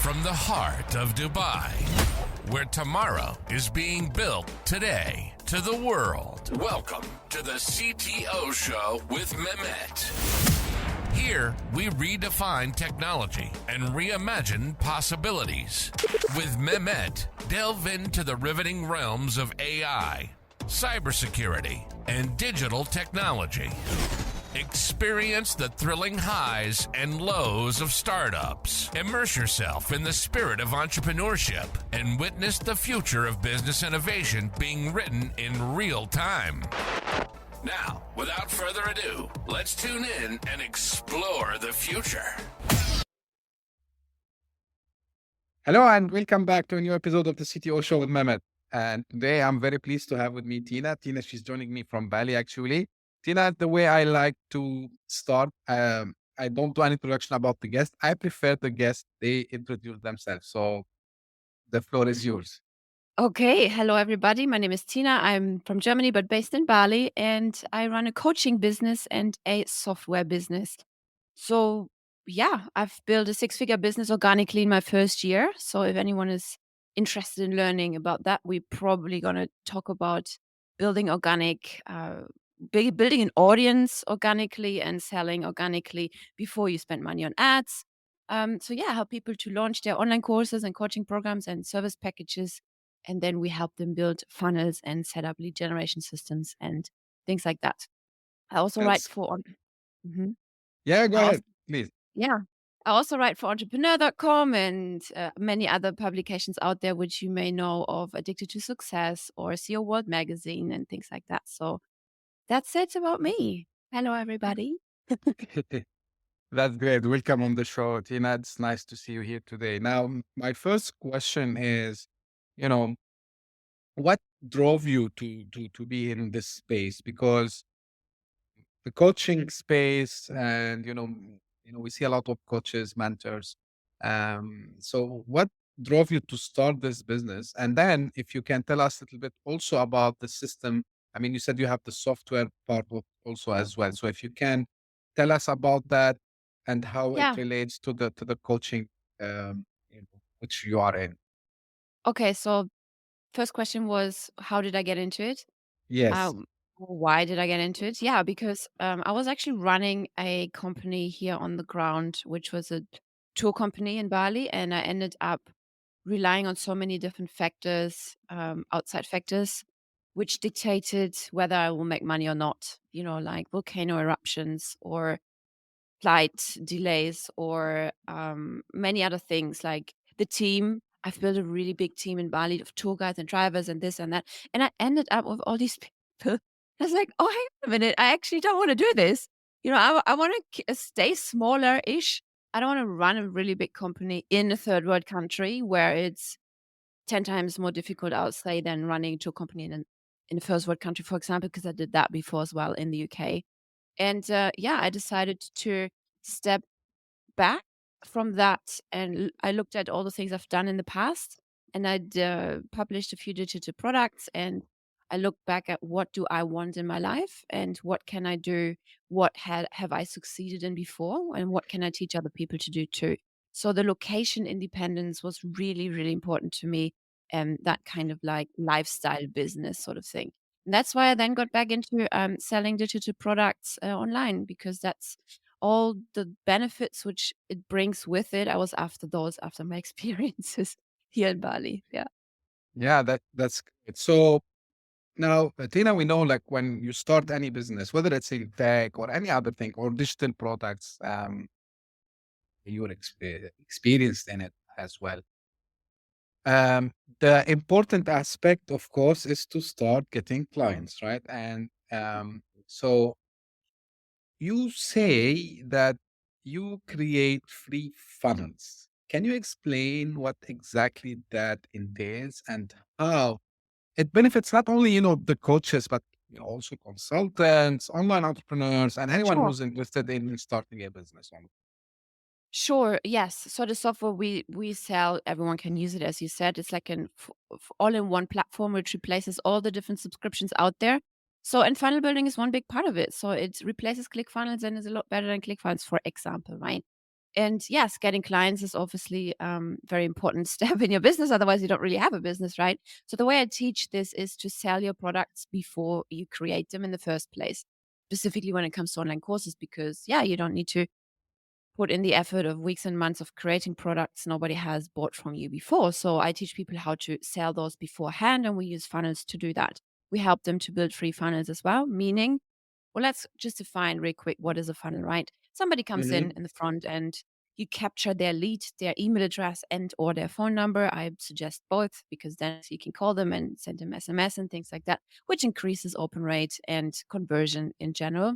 from the heart of Dubai, where tomorrow is being built today, to the world. Welcome to the CTO Show with Mehmet. Here, we redefine technology and reimagine possibilities. With Mehmet, delve into the riveting realms of AI, cybersecurity, and digital technology. Experience the thrilling highs and lows of startups. Immerse yourself in the spirit of entrepreneurship and witness the future of business innovation being written in real time. Now, without further ado, let's tune in and explore the future. Hello and welcome back to a new episode of the CTO Show with Mehmet. And today I'm very pleased to have with me Tina. She's joining me from Bali actually. Tina, the way I like to start, I don't do any introduction about the guest. I prefer the guest, they introduce themselves. So the floor is yours. Okay. Hello, everybody. My name is Tina. I'm from Germany, but based in Bali, and I run a coaching business and a software business. So, yeah, I've built a 6-figure business organically in my first year. So, if anyone is interested in learning about that, we're probably going to talk about building organic, building an audience organically and selling organically before you spend money on ads. Help people to launch their online courses and coaching programs and service packages. And then we help them build funnels and set up lead generation systems and things like that. I also write for... Mhm. Yeah, go I ahead, also, please. yeah. I also write for Entrepreneur.com and many other publications out there, which you may know of, Addicted to Success or CEO World Magazine and things like that. So that's it about me. Hello, everybody. That's great. Welcome on the show, Tina. It's nice to see you here today. Now, my first question is, what drove you to be in this space? Because the coaching space and we see a lot of coaches, mentors. So what drove you to start this business? And then if you can tell us a little bit also about the system. I mean, you said you have the software part also as well. So if you can tell us about that and how it Yeah. relates to the coaching which you are in. Okay. So first question was, how did I get into it? Yes. Why did I get into it? Yeah, because I was actually running a company here on the ground, which was a tour company in Bali, and I ended up relying on so many different factors, outside factors, which dictated whether I will make money or not. Like volcano eruptions or flight delays or many other things, like the team. I've built a really big team in Bali of tour guides and drivers and this and that. And I ended up with all these people. I was like, oh, hang on a minute. I actually don't want to do this. I want to stay smaller-ish. I don't want to run a really big company in a third world country where it's 10 times more difficult, I would say, than running to a company in a first world country, for example, because I did that before as well in the UK. And I decided to step back from that, and I looked at all the things I've done in the past, and I'd published a few digital products, and I looked back at what do I want in my life and what can I do, what have I succeeded in before, and what can I teach other people to do too. So the location independence was really, really important to me, and that kind of like lifestyle business sort of thing. And that's why I then got back into selling digital products online, because that's all the benefits which it brings with it. I was after my experiences here in Bali. Yeah. Yeah, that's great. So now, Tina, we know like when you start any business, whether it's in tech or any other thing or digital products, you're experienced in it as well. The important aspect, of course, is to start getting clients, right? And so you say that you create free funnels. Can you explain what exactly that entails and how it benefits not only, the coaches, but also consultants, online entrepreneurs, and anyone Sure. who's interested in starting a business? Sure. Yes. So the software we sell, everyone can use it, as you said. It's like an all-in-one platform which replaces all the different subscriptions out there. So, and funnel building is one big part of it. So it replaces ClickFunnels and is a lot better than ClickFunnels, for example, right? And yes, getting clients is obviously very important step in your business. Otherwise, you don't really have a business, right? So the way I teach this is to sell your products before you create them in the first place, specifically when it comes to online courses, because yeah, you don't need to put in the effort of weeks and months of creating products nobody has bought from you before. So I teach people how to sell those beforehand, and we use funnels to do that. We help them to build free funnels as well, meaning, well, let's just define real quick what is a funnel, right? Somebody comes Hmm. in the front and you capture their lead, their email address and or their phone number. I suggest both because then you can call them and send them SMS and things like that, which increases open rate and conversion in general.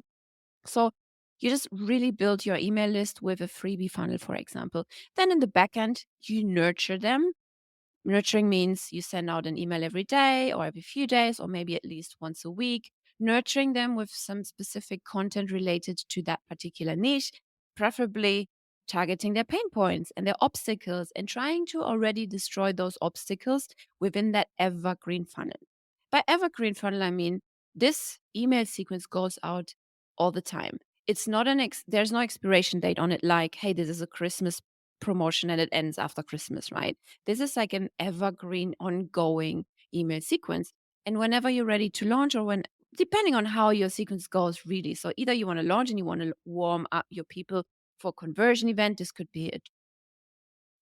So you just really build your email list with a freebie funnel, for example. Then in the back end, you nurture them. Nurturing means you send out an email every day or every few days or maybe at least once a week, nurturing them with some specific content related to that particular niche, preferably targeting their pain points and their obstacles and trying to already destroy those obstacles within that evergreen funnel. By evergreen funnel, I mean this email sequence goes out all the time. It's not there's no expiration date on it like, hey, this is a Christmas promotion and it ends after Christmas, right? This is like an evergreen, ongoing email sequence. And whenever you're ready to launch, or when, depending on how your sequence goes, really. So either you want to launch and you want to warm up your people for conversion event. This could be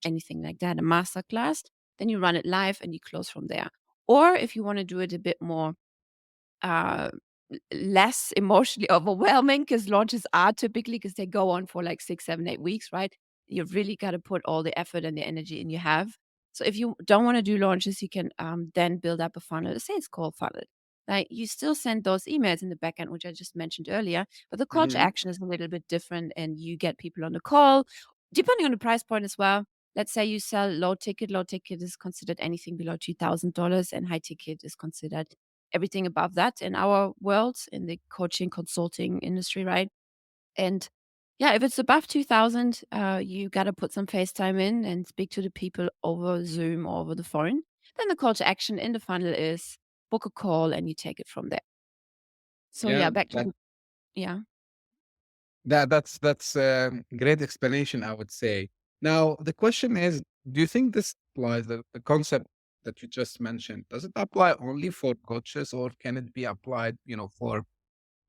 anything like that, a masterclass. Then you run it live and you close from there. Or if you want to do it a bit more uh, less emotionally overwhelming, because launches are typically because they go on for like 6, 7, 8 weeks, right? You really got to put all the effort and the energy in you have. So if you don't want to do launches, you can then build up a funnel, a sales call funnel. Like you still send those emails in the backend, which I just mentioned earlier, but the call to Hmm. action is a little bit different, and you get people on the call, depending on the price point as well. Let's say you sell low ticket. Low ticket is considered anything below $2,000, and high ticket is considered everything above that in our world, in the coaching consulting industry, right? And yeah, if it's above 2000, you got to put some FaceTime in and speak to the people over Zoom or over the phone. Then the call to action in the funnel is book a call and you take it from there. So Yeah, yeah, back to the, yeah. that's a great explanation, I would say. Now, the question is, do you think this applies, the concept that you just mentioned, does it apply only for coaches or can it be applied, for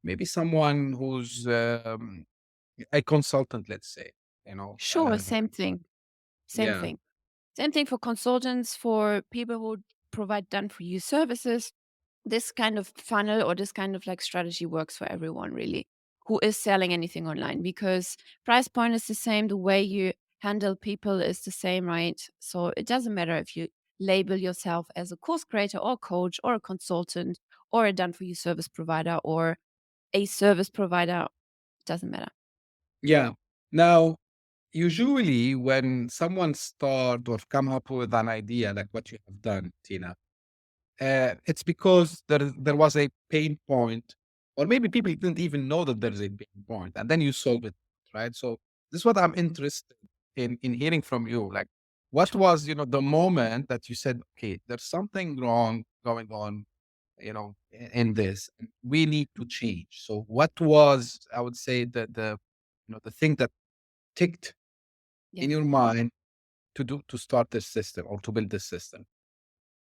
maybe someone who's a consultant, let's say, you know? Sure, same thing. Same Yeah. thing. Same thing for consultants, for people who provide done for you services. This kind of funnel or this kind of like strategy works for everyone really who is selling anything online, because price point is the same, the way you handle people is the same, right? So it doesn't matter if you label yourself as a course creator or coach or a consultant or a done for you service provider or a service provider, doesn't matter. Yeah. Now, usually when someone start or come up with an idea like what you have done, Tina, it's because there was a pain point, or maybe people didn't even know that there's a pain point, and then you solve it, right? So this is what I'm interested in hearing from you. Like, what Sure. was the moment that you said, okay, there's something wrong going on, in this, and we need to change. So what was, I would say, the thing that ticked Yeah. in your mind to start this system or to build this system?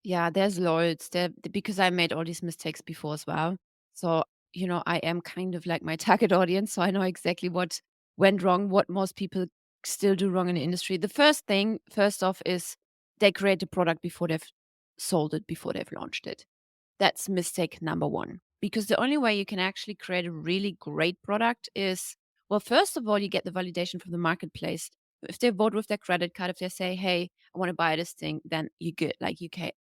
Yeah, there's loads there because I made all these mistakes before as well. So, I am kind of like my target audience. So I know exactly what went wrong, what most people still do wrong in the industry. The first thing, first off, is they create a product before they've sold it, before they've launched it. That's mistake number one. Because the only way you can actually create a really great product is, well, first of all, you get the validation from the marketplace. If they vote with their credit card, if they say, hey, I want to buy this thing, then you're good. Like,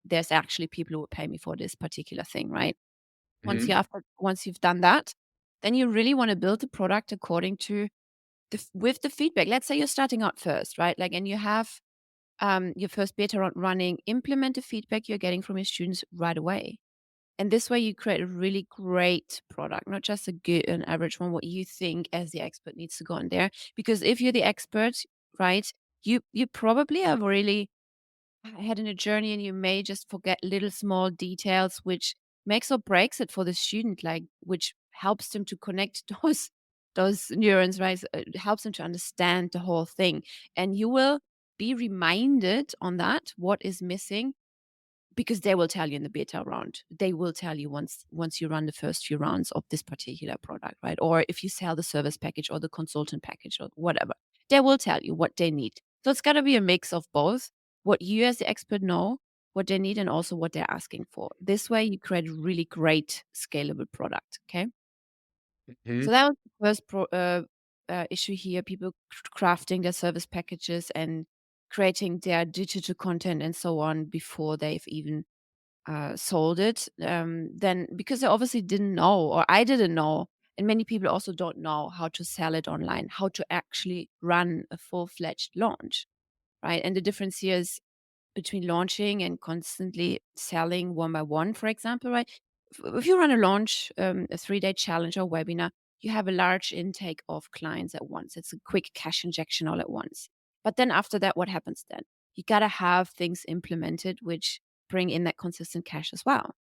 there's actually people who will pay me for this particular thing, right? Hmm. Once you've done that, then you really want to build the product according to with the feedback. Let's say you're starting out first, right? Like, and you have your first beta running, implement the feedback you're getting from your students right away. And this way you create a really great product, not just a good and average one, what you think as the expert needs to go in there. Because if you're the expert, right, you probably have really had in a journey and you may just forget little small details which makes or breaks it for the student, like which helps them to connect those those neurons, right? It helps them to understand the whole thing. And you will be reminded on that, what is missing, because they will tell you in the beta round. They will tell you once you run the first few rounds of this particular product, right? Or if you sell the service package or the consultant package or whatever, they will tell you what they need. So it's got to be a mix of both, what you as the expert know, what they need, and also what they're asking for. This way you create a really great scalable product. Okay. Mhm. So that was the first issue here. People crafting their service packages and creating their digital content and so on before they've even sold it. Then because I obviously didn't know, or I didn't know, and many people also don't know how to sell it online, how to actually run a full-fledged launch, right? And the difference here is between launching and constantly selling one by one, for example, right? If you run a launch, a 3-day challenge or webinar, you have a large intake of clients at once. It's a quick cash injection all at once. But then after that, what happens then? You got to have things implemented which bring in that consistent cash as well,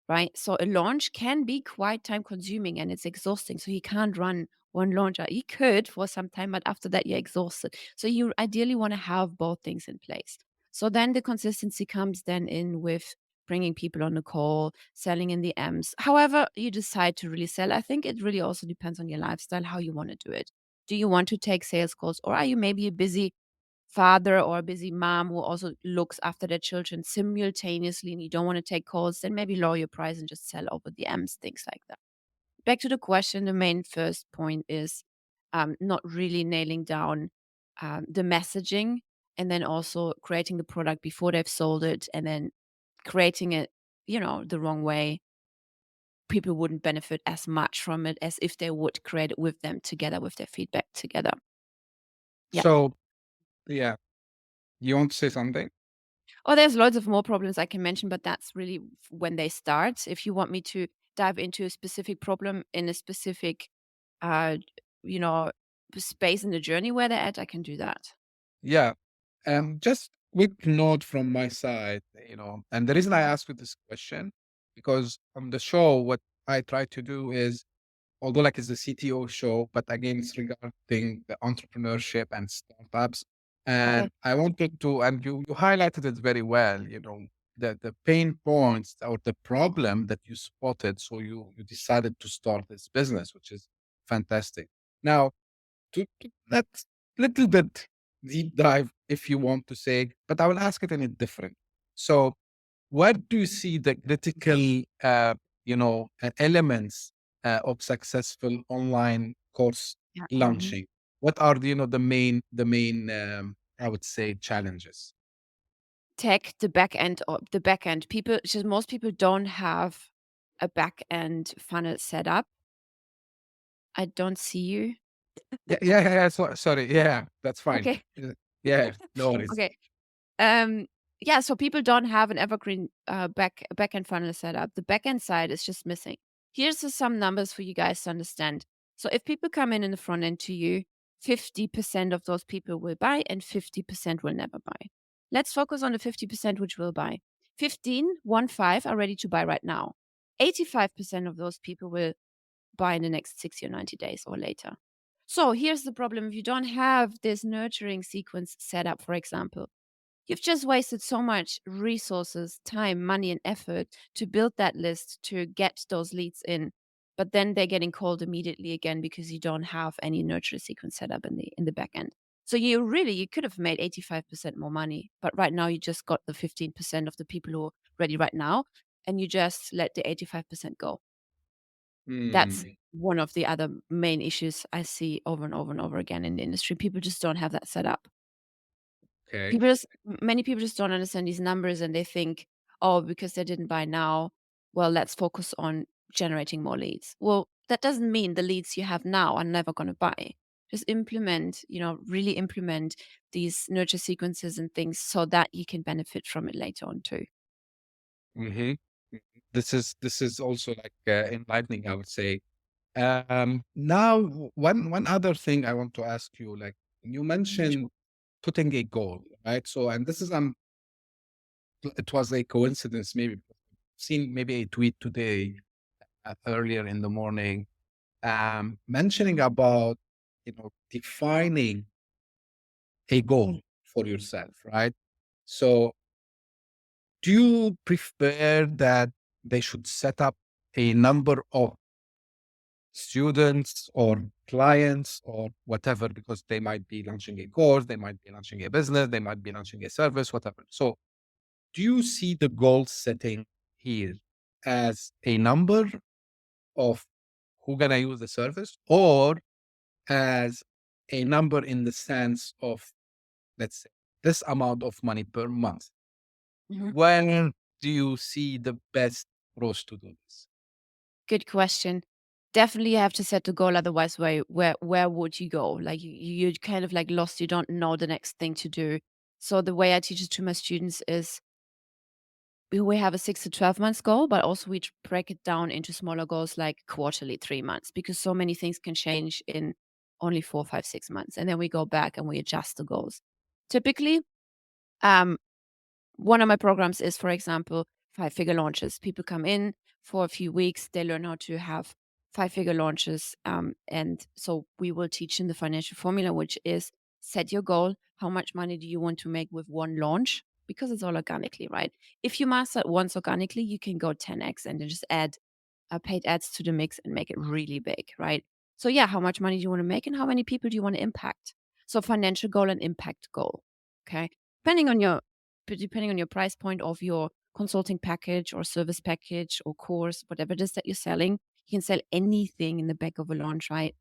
right? So a launch can be quite time consuming and it's exhausting. So you can't run one launch. You could for some time, but after that, you're exhausted. So you ideally want to have both things in place. So then the consistency comes then in with bringing people on the call, selling in the M's. However, you decide to really sell, I think it really also depends on your lifestyle, how you want to do it. Do you want to take sales calls, or are you maybe a busy father or a busy mom who also looks after their children simultaneously and you don't want to take calls, then maybe lower your price and just sell over the M's, things like that. Back to the question, the main first point is not really nailing down the messaging, and then also creating the product before they've sold it, and then creating it, the wrong way. People wouldn't benefit as much from it as if they would create it with them together, with their feedback together. Yeah. So, yeah, you want to say something? Oh, there's loads of more problems I can mention, but that's really when they start. If you want me to dive into a specific problem in a specific, uh, you know, space in the journey where they're at, I can do that. Yeah. Just quick note from my side, and the reason I ask you this question, because on the show, what I try to do is, although like it's a CTO show, but again, it's regarding the entrepreneurship and startups. Okay. And I wanted to, and you highlighted it very well, the pain points or the problem that you spotted. So you decided to start this business, which is fantastic. Now, let's little bit deep dive if you want to say, but I will ask it in a different. So, what do you see the critical, elements of successful online course Yeah. launching? What are the main, I would say, challenges? Tech, the back end, or the back end. People, just most people don't have a back end funnel set up. I don't see you. Yeah, yeah, yeah. Yeah, sorry. Yeah, that's fine. Okay. Yeah, no worries. Okay. Um, yeah, so people don't have an evergreen backend funnel set up. The backend side is just missing. Here's some numbers for you guys to understand. So if people come in the front end to you, 50% of those people will buy and 50% will never buy. Let's focus on the 50% which will buy. 15 are ready to buy right now. 85% of those people will buy in the next 60 or 90 days or later. So here's the problem. If you don't have this nurturing sequence set up, for example, you've just wasted so much resources, time, money, and effort to build that list to get those leads in. But then they're getting called immediately again because you don't have any nurture sequence set up in the back end. So you could have made 85% more money, but right now you just got the 15% of the people who are ready right now, and you just let the 85% go. That's Hmm, one of the other main issues I see over and over and over again in the industry. People just don't have that set up. okay. Many people just don't understand these numbers and they think, oh, because they didn't buy now, well, let's focus on generating more leads. Well, that doesn't mean the leads you have now are never going to buy. Just implement, really implement these nurture sequences and things so that you can benefit from it later on too. Hmm. This is also like enlightening, I would say. Now, one other thing I want to ask you, like you mentioned putting a goal, right? So, and this is it was a coincidence, maybe seen maybe a tweet today earlier in the morning. mentioning about, defining a goal for yourself, right? So do you prefer that they should set up a number of students or clients or whatever, because they might be launching a course, they might be launching a business, they might be launching a service, whatever. So do you see the goal setting here as a number of who gonna use the service, or as a number in the sense of, let's say, this amount of money per month? Mhm. When do you see the best approach to do this? Good question. Definitely you have to set the goal, otherwise where would you go? Like you're kind of like lost, you don't know the next thing to do. So the way I teach it to my students is we have a 6 to 12 months goal, but also we break it down into smaller goals like quarterly, 3 months, because so many things can change in only 4, 5, 6 months. And then we go back and we adjust the goals. Typically, um, one of my programs is, for example, 5-figure launches. People come in for a few weeks, they learn how to have 5-figure launches. And so we will teach them the financial formula, which is set your goal. How much money do you want to make with one launch? Because it's all organically, right? If you master it once organically, you can go 10x and then just add paid ads to the mix and make it really big, right? So yeah, how much money do you want to make and how many people do you want to impact? So financial goal and impact goal. Okay. Depending on your depending on your price point of your consulting package or service package or course, whatever it is that you're selling, you can sell anything in the back of a launch, right?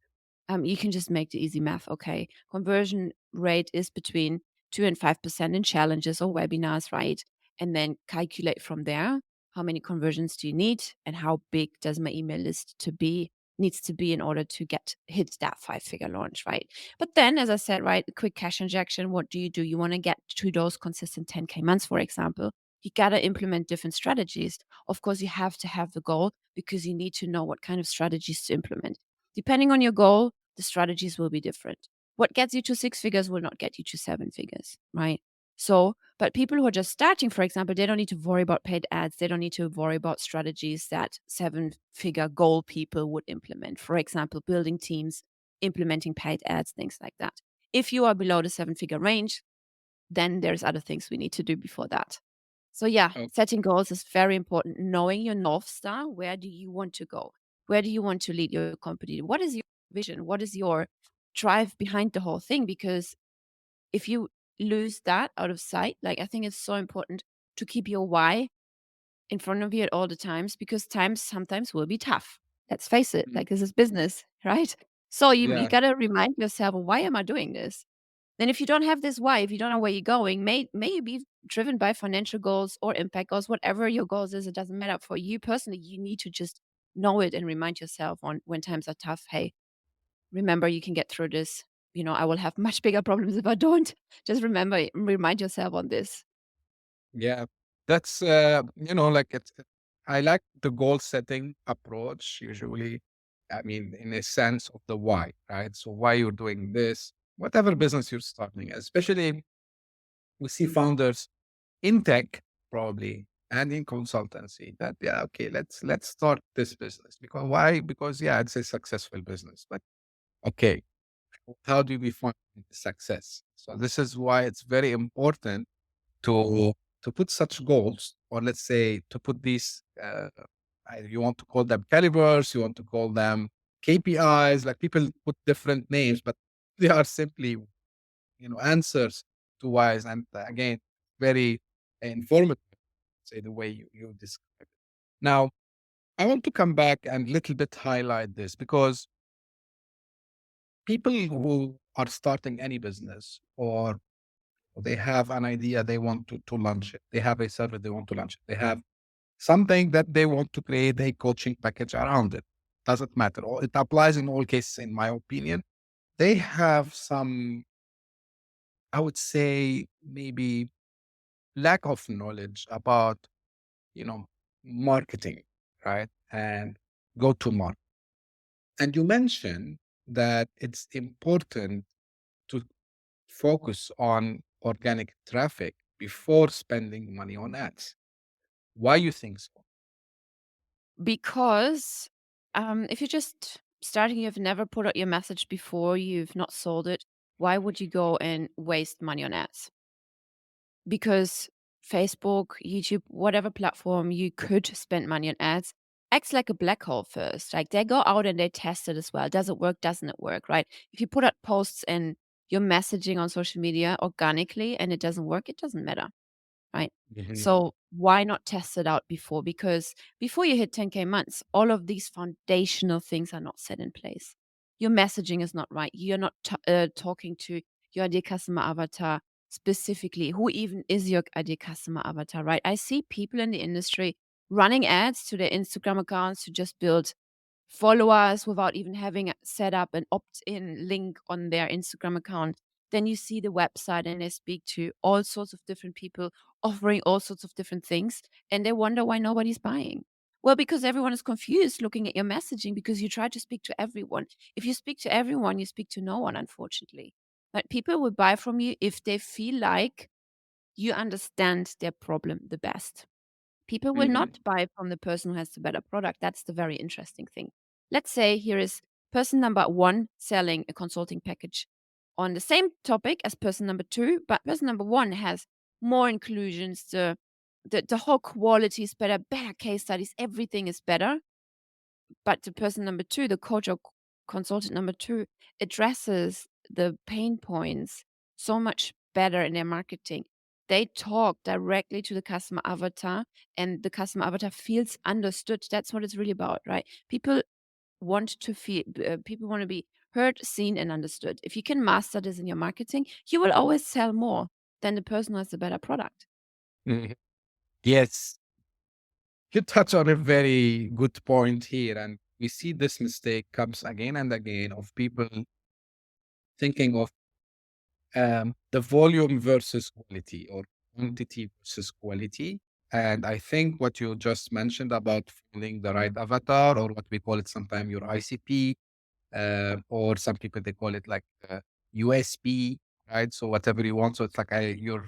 You can just make the easy math. Okay, conversion rate is between 2 and 5% in challenges or webinars, right? And then calculate from there how many conversions do you need and how big does my email list to be needs to be in order to hit that 5-figure launch, right? But then, as I said, right, a quick cash injection. What do? You want to get to those consistent 10K months, for example. You gotta implement different strategies. Of course, you have to have the goal because you need to know what kind of strategies to implement. Depending on your goal, the strategies will be different. What gets you to 6 figures will not get you to 7 figures, right? So, but people who are just starting, for example, they don't need to worry about paid ads. They don't need to worry about strategies that 7-figure goal people would implement. For example, building teams, implementing paid ads, things like that. If you are below the 7-figure range, then there's other things we need to do before that. So yeah, Oh, setting goals is very important. Knowing your North Star, where do you want to go? Where do you want to lead your company? What is your vision? What is your drive behind the whole thing? Because if you lose that out of sight, like I think it's so important to keep your why in front of you at all the times, because times sometimes will be tough. Let's face it, mm, like this is business, right? So you yeah, gotta remind yourself, why am I doing this? Then if you don't have this why, if you don't know where you're going, may you be driven by financial goals or impact goals, whatever your goals is, it doesn't matter. For you personally, you need to just know it and remind yourself on when times are tough. Hey, remember you can get through this. I will have much bigger problems if I don't. Just remember, remind yourself on this. yeah. That's like I like the goal setting approach usually. I mean, in a sense of the why, right? So why you're doing this, whatever business you're starting, especially we see founders in tech probably and in consultancy that, yeah, okay, let's start this business. Because why? Because yeah, it's a successful business. But okay, how do we find success? So this is why it's very important to to put such goals, or let's say to put these you want to call them calibers, you want to call them KPIs, like people put different names, but they are simply answers to whys. And again, very informative, say, the way you describe it. Now I want to come back and little bit highlight this, because people who are starting any business, or they have an idea, they want to launch it, they have a service, they want to launch it, they have something that they want to create a coaching package around it, doesn't matter, or it applies in all cases, in my opinion. They have some, I would say, maybe lack of knowledge about, you know marketing, right, and go to market. And you mentioned that it's important to focus on organic traffic before spending money on ads. Why you think so? Because if you just starting, you've never put out your message before, you've not sold it, why would you go and waste money on ads? Because Facebook, YouTube, whatever platform you could spend money on ads, acts like a black hole first. Like they go out and they test it as well. Does it work? Doesn't it work? Right? If you put out posts and your messaging on social media organically and it doesn't work, it doesn't matter, right? Mhm. So why not test it out before? Because before you hit 10K months, all of these foundational things are not set in place. Your messaging is not right. You're not talking to your ideal customer avatar specifically. Who even is your ideal customer avatar, right? I see people in the industry running ads to their Instagram accounts to just build followers without even having set up an opt-in link on their Instagram account. Then you see the website and they speak to all sorts of different people offering all sorts of different things and they wonder why nobody's buying. Well, because everyone is confused looking at your messaging because you try to speak to everyone. If you speak to everyone, you speak to no one, unfortunately. But people will buy from you if they feel like you understand their problem the best. People will Mhm. not buy from the person who has the better product. That's the very interesting thing. Let's say here is person number one selling a consulting package on the same topic as person number two, but person number one has more inclusions, the whole quality is better case studies, everything is better. But the person number two, the coach or consultant number two, addresses the pain points so much better in their marketing. They talk directly to the customer avatar, and the customer avatar feels understood. That's what it's really about, right? People want to be heard, seen, and understood. If you can master this in your marketing, you will always sell more than the person who has the better product. Mhm. Yes, you touch on a very good point here, and we see this mistake comes again and again of people thinking of the volume versus quality or quantity versus quality. And I think what you just mentioned about finding the right avatar, or what we call it sometimes your ICP, or some people they call it like USP, right? So whatever you want. So it's like your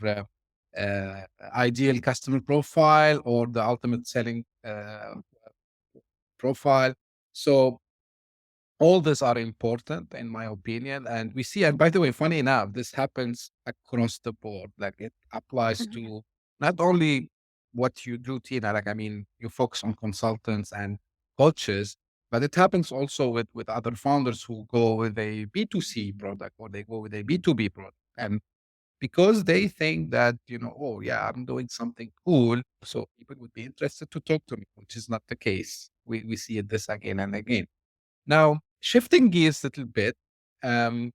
ideal customer profile or the ultimate selling profile. So all these are important in my opinion. And we see, and by the way, funny enough, this happens across the board. Like it applies Mhm. to not only what you do, Tina, like, I mean, you focus on consultants and coaches, but it happens also with other founders who go with a B2C product or they go with a B2B product. And because they think that, oh yeah, I'm doing something cool, so people would be interested to talk to me, which is not the case. We see it this again and again. Now, shifting gears a little bit, um,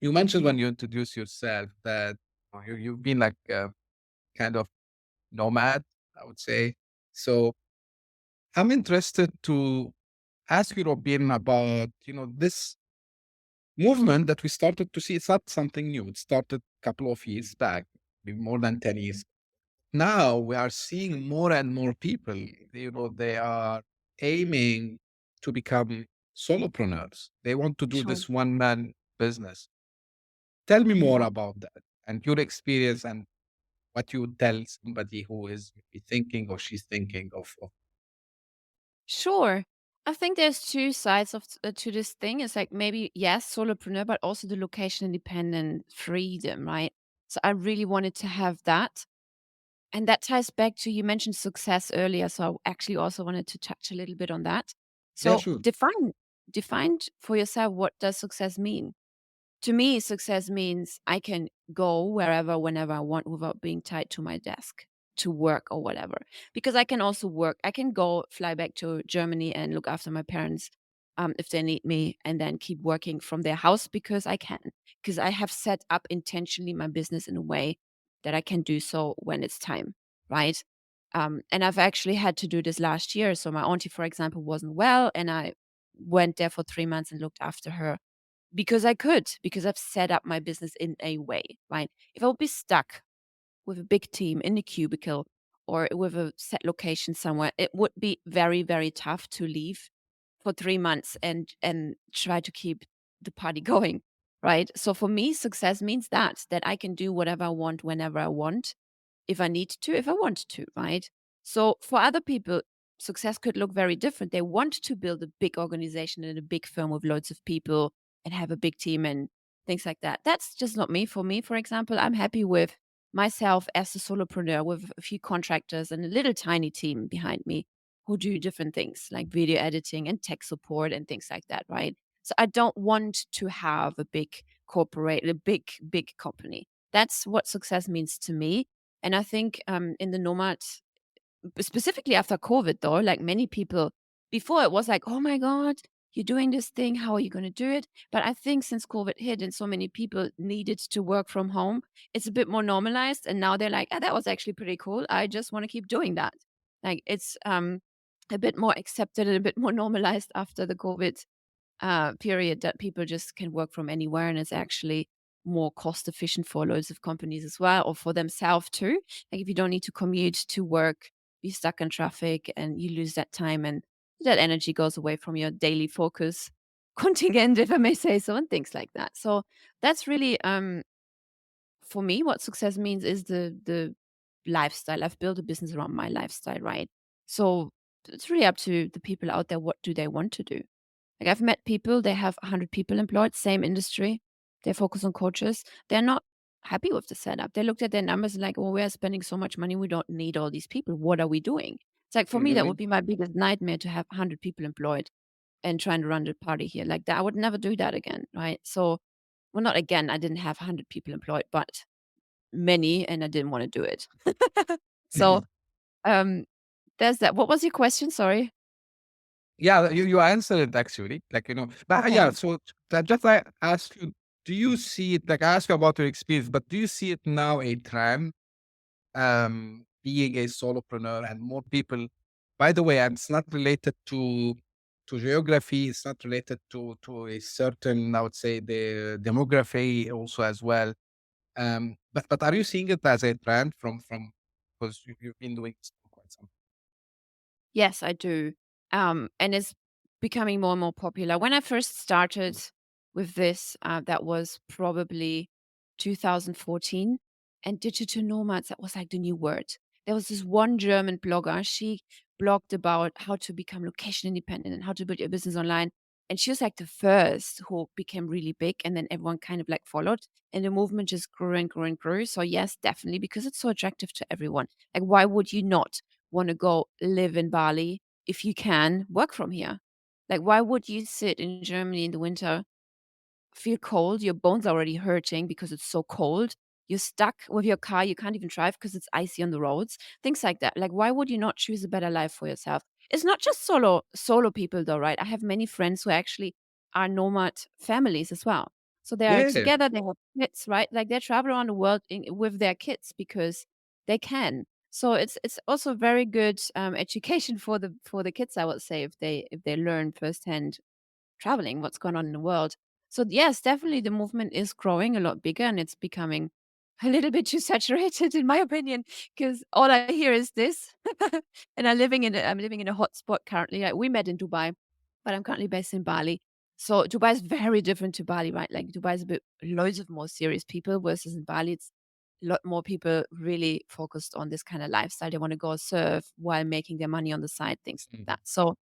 you mentioned when you introduced yourself that you've been like kind of nomad, I would say. So I'm interested to ask your opinion about, this movement that we started to see. It's not something new. It started a couple of years back, maybe more than 10 years. Now we are seeing more and more people, they are aiming to become solopreneurs. They want to do Sure. this one man business. Tell me more Mhm. about that and your experience and what you would tell somebody who is maybe thinking or she's thinking of. Sure. I think there's two sides to this thing. It's like maybe yes, solopreneur, but also the location independent freedom, right? So I really wanted to have that, and that ties back to you mentioned success earlier. So I actually also wanted to touch a little bit on that. Yeah, So sure. define for yourself, what does success mean? To me, success means I can go wherever, whenever I want without being tied to my desk to work or whatever. Because I can also work. I can go fly back to Germany and look after my parents if they need me, and then keep working from their house because I can. Because I have set up intentionally my business in a way that I can do so when it's time, right? And I've actually had to do this last year. So my auntie, for example, wasn't well, and I went there for 3 months and looked after her because I could, because I've set up my business in a way, right? If I would be stuck with a big team in a cubicle or with a set location somewhere, it would be very, very tough to leave for 3 months and try to keep the party going, right? So for me, success means that I can do whatever I want whenever I want, if I need to, if I want to, right? So for other people, success could look very different. They want to build a big organization and a big firm with loads of people and have a big team and things like that. That's just not me. For me, for example, I'm happy with myself as a solopreneur with a few contractors and a little tiny team behind me who do different things like video editing and tech support and things like that, right? So I don't want to have a big corporate, a big company. That's what success means to me. And I think in the nomad, specifically after COVID, though, like many people before, it was like, oh my God, you're doing this thing. How are you going to do it? But I think since COVID hit and so many people needed to work from home, it's a bit more normalized. And now they're like, that was actually pretty cool. I just want to keep doing that. Like it's a bit more accepted and a bit more normalized after the COVID period that people just can work from anywhere and it's actually more cost efficient for loads of companies as well or for themselves too. Like if you don't need to commute to work, be stuck in traffic and you lose that time and that energy goes away from your daily focus contingent, if I may say so, and things like that. So that's really for me what success means is the lifestyle. I've built a business around my lifestyle, right? So it's really up to the people out there, what do they want to do? Like I've met people, they have 100 people employed, same industry. They focus on coaches. They're not happy with the setup. They looked at their numbers and like, oh, we're spending so much money. We don't need all these people. What are we doing? It's like for me, that would Mhm. be my biggest nightmare to have 100 people employed and trying to run the party here like that. I would never do that again. Right. So, well, not again. I didn't have 100 people employed, but many, and I didn't want to do it. So, um, there's that. What was your question? Sorry. Yeah, you answered it actually. Like, but yeah, Okay. so that just I asked you, do you see it, like I asked you about your experience, but do you see it now a trend, being a solopreneur and more people, by the way, and it's not related to geography, it's not related to a certain, I would say the demography also as well. But are you seeing it as a trend from because you've been doing this for quite some. Yes, I do. And it's becoming more and more popular. When I first started with this, that was probably 2014. And digital nomads, that was like the new word. There was this one German blogger. She blogged about how to become location independent and how to build your business online. And she was like the first who became really big. And then everyone kind of like followed. And the movement just grew and grew and grew. So, yes, definitely, because it's so attractive to everyone. Like, why would you not want to go live in Bali if you can work from here? Like, why would you sit in Germany in the winter, feel cold, your bones are already hurting because it's so cold. You're stuck with your car, you can't even drive because it's icy on the roads. Things like that. Like, why would you not choose a better life for yourself? It's not just solo people though, right? I have many friends who actually are nomad families as well. So they're Yeah, together, they have kids, right? Like they travel around the world with their kids because they can. So it's also very good education for the kids, I would say, if they learn firsthand traveling, what's going on in the world. So yes, definitely the movement is growing a lot bigger and it's becoming a little bit too saturated in my opinion because all I hear is this. And I'm living in a hot spot currently. Like, we met in Dubai, but I'm currently based in Bali. So Dubai is very different to Bali, right? Like Dubai is a bit loads of more serious people versus in Bali it's a lot more people really focused on this kind of lifestyle. They want to go surf while making their money on the side, things like mhm, that. So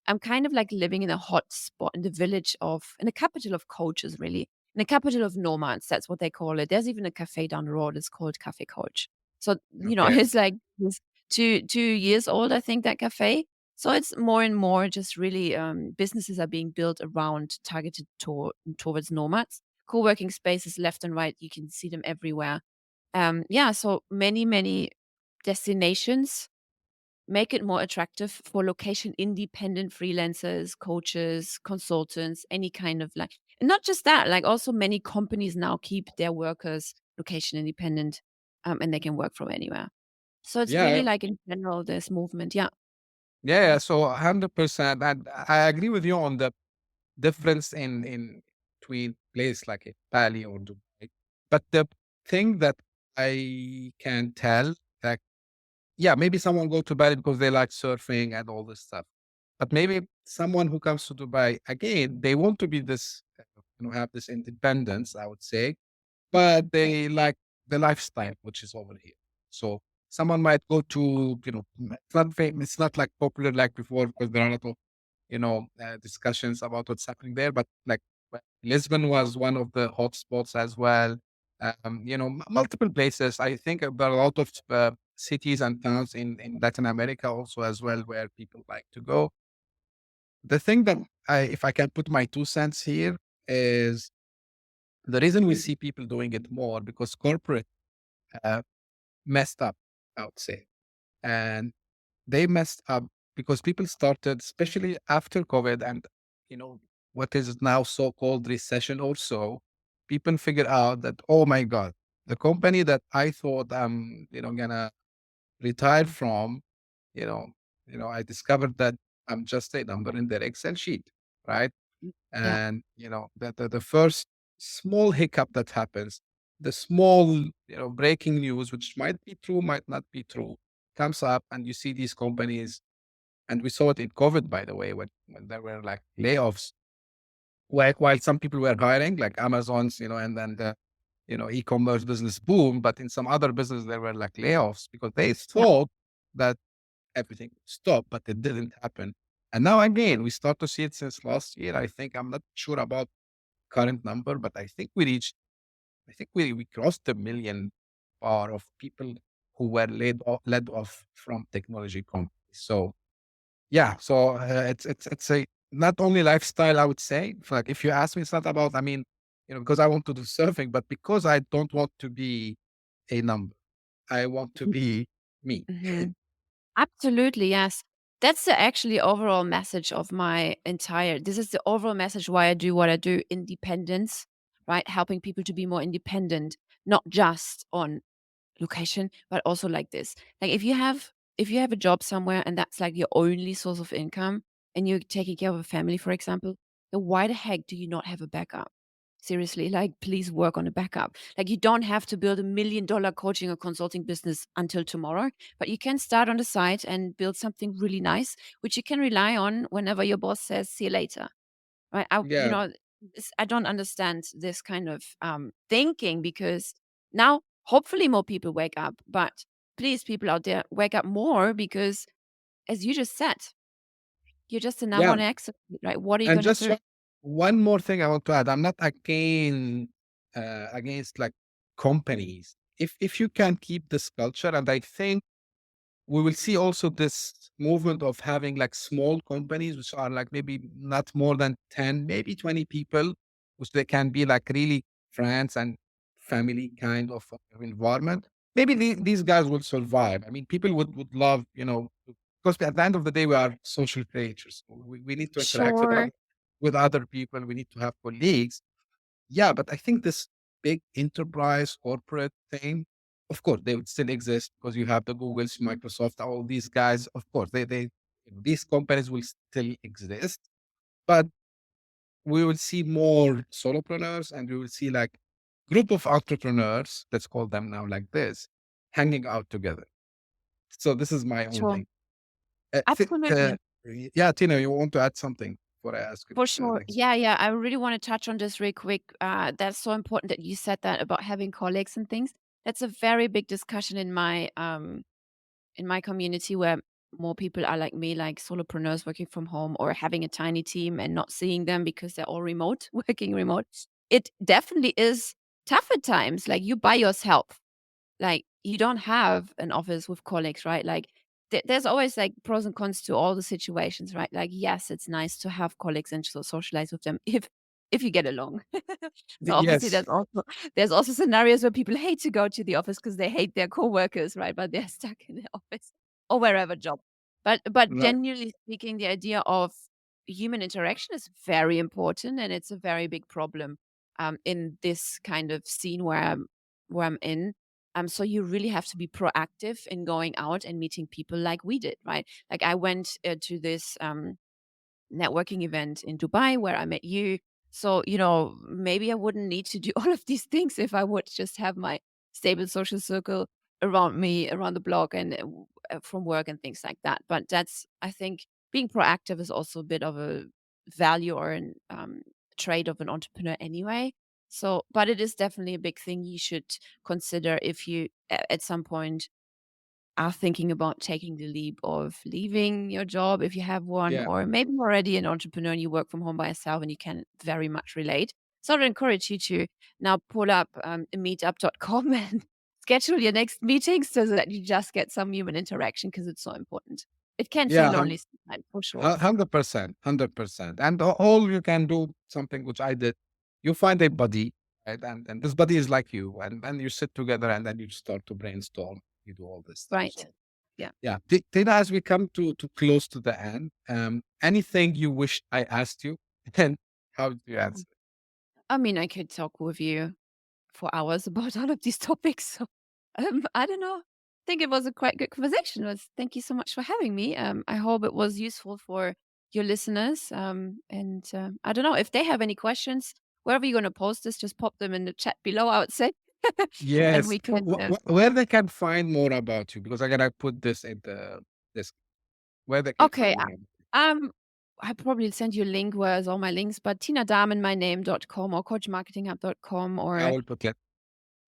I'm kind of like living in a hot spot in the village of in the capital of coaches, really. In the capital of nomads, that's what they call it. There's even a cafe down the road, it's called Cafe Coach. So, okay. it's like this 2 years old, I think, that cafe. So it's more and more just really businesses are being built around targeted towards nomads. Co-working spaces left and right, you can see them everywhere. Yeah, so many destinations make it more attractive for location independent freelancers, coaches, consultants, any kind of like, and not just that, like also many companies now keep their workers location independent, and they can work from anywhere. So it's really Yeah, like in general, this movement. Yeah. yeah. So 100%, and I agree with you on the difference in between place like a Bali or Dubai. But the thing that I can tell, that yeah, maybe someone go to Bali because they like surfing and all this stuff. But maybe someone who comes to Dubai again, they want to be this, have this independence, I would say, but they like the lifestyle which is over here. So Someone might go to, it's not famous, it's not like popular like before because there are a lot of, discussions about what's happening there. But like Lisbon was one of the hotspots as well. Multiple places. I think there are a lot of cities and towns in Latin America also as well where people like to go. The thing that if I can put my 2 cents here, is the reason we see people doing it more because corporate uh, messed up, I would say. And they messed up because people started, especially after COVID and, you know, what is now so-called recession also, people figure out that, oh my God, the company that I thought I'm, gonna retire from, you know, I discovered that I'm just a number in their Excel sheet, right? Yeah. And, the first small hiccup that happens, the small, breaking news, which might be true, might not be true, comes up and you see these companies, and we saw it in COVID, by the way, when there were like layoffs, while some people were hiring, like Amazon's, and then the, e-commerce business boom, but in some other business, there were like layoffs because they Yeah. thought that everything stopped, but it didn't happen. And now again, we start to see it since last year. I think I'm not sure about current number, but I think we crossed the million bar of people who were laid off from technology companies. So yeah, so it's a not only lifestyle, I would say. Like if you ask me, it's not about, I mean, because I want to do surfing, but because I don't want to be a number. I want to be me. Mhm. Absolutely, yes. That's the actually overall message of my entire this is the overall message why I do what I do, independence, right? Helping people to be more independent, not just on location, but also like this. Like if you have a job somewhere and that's like your only source of income and you're taking care of a family, for example, then why the heck do you not have a backup? Seriously, like please work on a backup. Like you don't have to build $1 million coaching or consulting business until tomorrow, but you can start on the side and build something really nice, which you can rely on whenever your boss says, see you later. Right. Yeah, I don't understand this kind of thinking because now hopefully more people wake up, but please, people out there, wake up more because, as you just said, you're just a number yeah. on an Excel sheet, right? What are you And going to just do? one more thing I want to add. I'm not against like companies. If you can keep this culture, and I think we will see also this movement of having like small companies, which are like maybe not more than 10, maybe 20 people, which they can be like really friends and family kind of environment. Maybe these guys will survive. I mean, people would love, because at the end of the day, we are social creatures. We need to interact Sure. with other people. We need to have colleagues. Yeah, but I think this big enterprise corporate thing, of course, they would still exist because you have the Googles, Microsoft, all these guys. Of course, these companies will still exist, but we will see more solopreneurs and we will see like group of entrepreneurs, let's call them now like this, hanging out together. So this is my own Sure. thing. Absolutely. Yeah, Tina, you want to add something before I ask you For the sure. next? Yeah, yeah. I really want to touch on this real quick. That's so important that you said that about having colleagues and things. That's a very big discussion in my community where more people are like me, like solopreneurs working from home or having a tiny team and not seeing them because they're all remote, working remote. It definitely is tough at times. Like you by yourself. Like you don't have an office with colleagues, right? Like there's always like pros and cons to all the situations, right? Like yes, it's nice to have colleagues and socialize with them if you get along. So obviously Yes. there's also scenarios where people hate to go to the office because they hate their coworkers, right? But they're stuck in the office or wherever job. But Right. genuinely speaking, the idea of human interaction is very important and it's a very big problem in this kind of scene where I'm in. So you really have to be proactive in going out and meeting people like we did, right? Like I went to this networking event in Dubai where I met you. So, maybe I wouldn't need to do all of these things if I would just have my stable social circle around me, around the block and from work and things like that. But I think being proactive is also a bit of a value or an trait of an entrepreneur anyway. So, but it is definitely a big thing you should consider if you at some point are thinking about taking the leap of leaving your job if you have one, Yeah. or maybe you're already an entrepreneur and you work from home by yourself and you can very much relate. So I would encourage you to now pull up meetup.com and schedule your next meeting so that you just get some human interaction, because it's so important. It can feel Yeah, lonely sometimes, for sure. 100%, 100%. And all you can do something which I did, you find a buddy, right? And this buddy is like you, and then you sit together and then you start to brainstorm. You do all this stuff. Right. So Yeah. yeah, Tina, as we come to close to the end, anything you wish I asked you, and how do you answer? I mean, I could talk with you for hours about all of these topics. So, I don't know. I think it was a quite good conversation. Thank you so much for having me. I hope it was useful for your listeners. And I don't know if they have any questions. Wherever you're going to post this, just pop them in the chat below, I would say, and Yes. we can. Where they can find more about you? Because again, I put this in this where they can find Okay. more. I probably send you a link. Where's all my links? But Tina Dahmen, my name.com, or coachmarketinghub.com, I or will put it.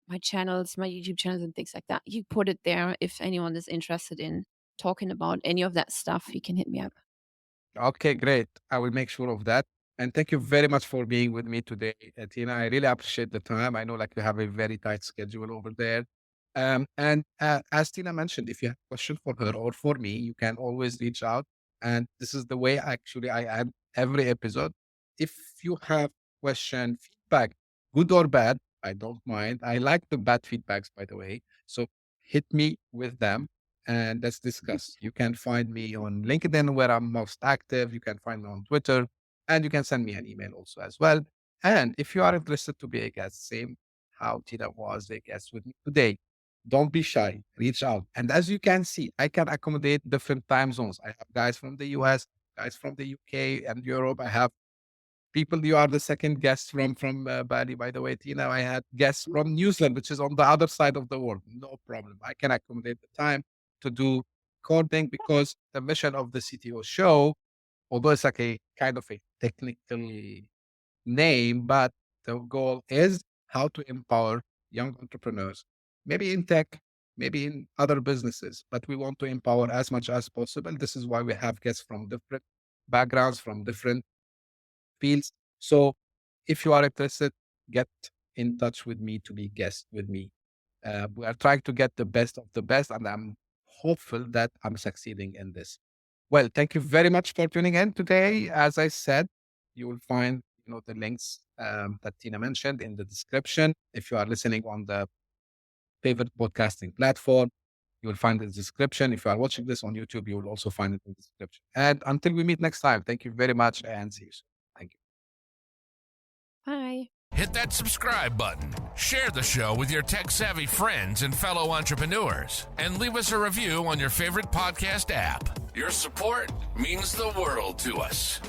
my channels, my YouTube channels and things like that. You put it there. If anyone is interested in talking about any of that stuff, you can hit me up. Okay, great. I will make sure of that. And thank you very much for being with me today, Tina. I really appreciate the time. I know like you have a very tight schedule over there. And as Tina mentioned, if you have a question for her or for me, you can always reach out. And this is the way actually I end every episode. If you have question, feedback, good or bad, I don't mind. I like the bad feedbacks, by the way. So hit me with them and let's discuss. You can find me on LinkedIn, where I'm most active. You can find me on Twitter, and you can send me an email also as well. And if you are interested to be a guest, same how Tina was a guest with me today, don't be shy, reach out. And as you can see, I can accommodate different time zones. I have guys from the US, guys from the UK and Europe. I have people, you are the second guest from Bali, by the way, Tina. I had guests from New Zealand, which is on the other side of the world. No problem. I can accommodate the time to do recording, because the mission of the CTO show, although it's like a kind of a technical name, but the goal is how to empower young entrepreneurs, maybe in tech, maybe in other businesses, but we want to empower as much as possible. This is why we have guests from different backgrounds, from different fields. So if you are interested, get in touch with me to be guest with me. We are trying to get the best of the best, and I'm hopeful that I'm succeeding in this. Well, thank you very much for tuning in today. As I said, you will find the links that Tina mentioned in the description. If you are listening on the favorite podcasting platform, you will find the description. If you are watching this on YouTube, you will also find it in the description. And until we meet next time, thank you very much and see you soon. Thank you. Bye. Hit that subscribe button, share the show with your tech-savvy friends and fellow entrepreneurs, and leave us a review on your favorite podcast app. Your support means the world to us.